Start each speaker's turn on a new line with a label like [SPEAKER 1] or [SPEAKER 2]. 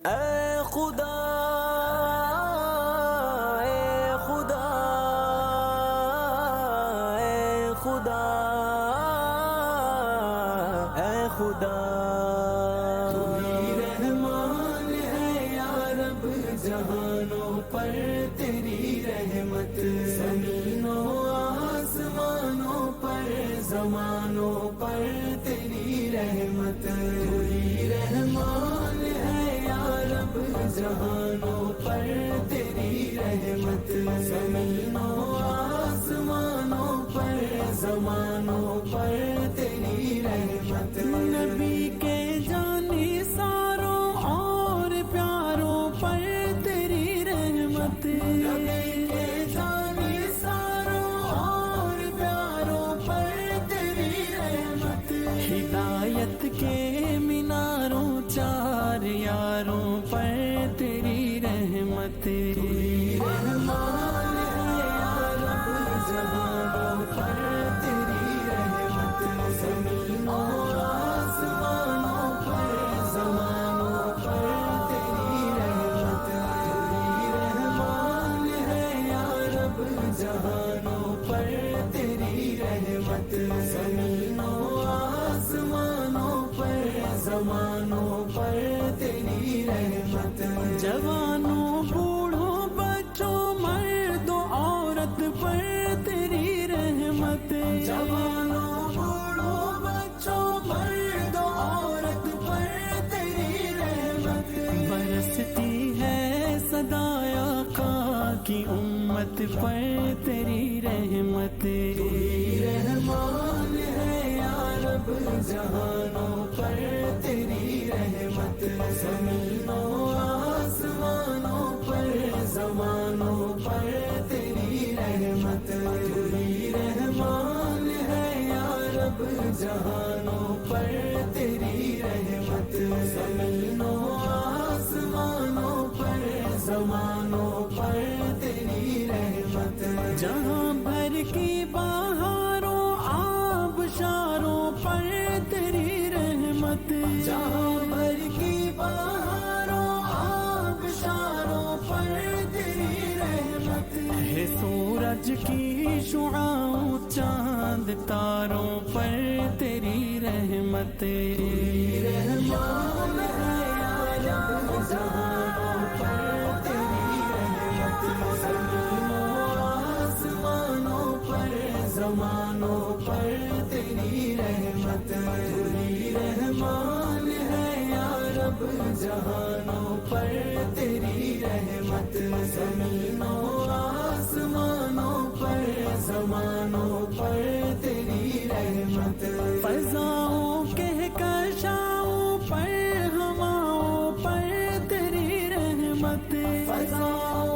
[SPEAKER 1] اے خدا اے خدا اے خدا اے خدا، تو ہی رحمان ہے یا رب جہانوں پر تیری رحمت، زمینوں آسمانوں پر زمانوں پر تیری رحمت، تو ہی رحمان ہے یا رب جہانوں پر تیری رحمت، زمینوں آسمانوں پر زمانوں پر تیری رحمت، نبی کے جانی ساروں اور پیاروں پر تیری رحمت، نبی کے جانی ساروں اور پیاروں پر تیری رحمت، ہدایت کے میناروں چار یاروں پر تیری رحمت، تو ہی رحمان ہے یا رب جہانوں پر تیری رحمت، زمینوں آسمانوں پر زمانوں پر تیری رحمت، تو ہی رحمان ہے یا رب جہانوں پر تیری رحمت، زمینوں آسمانوں پر زمانوں پر تیری رحمت، جوانوں بوڑھوں بچوں مرد و عورت پر تیری رحمت، جوانوں بوڑھوں بچوں مرد و عورت پر تیری رحمت، برستی ہے صدا آقا کی امت پر تیری رحمت، تو ہی رحمان ہے یا رب جہانوں پر تیری رحمت، زمینوں آسمانوں پر زمانوں پر تیری رحمت، تو ہی رحمان ہے یا رب جہانوں پر تیری رحمت، زمینوں آسمانوں پر زمانوں پر تیری رحمت، جہاں بھر کی بہاروں آبشاروں پر تیری رحمت، جہاں بھر کی بہاروں آبشاروں پر تیری رحمت، ہے سورج کی شعاعوں چاند تاروں پر تیری رحمت، تو ہی رحمان ہے یا رب جہانوں پر تیری رحمت، زمینوں آسمانوں پر زمانوں پر تیری رحمت، تو ہی رحمان ہے یا رب جہانوں پر تیری رحمت، زمینوں آسمانوں پر زمانوں پر تیری رحمت، فضاؤں کہکشاؤں پر ہواؤں پر تیری رحمت، فضاؤں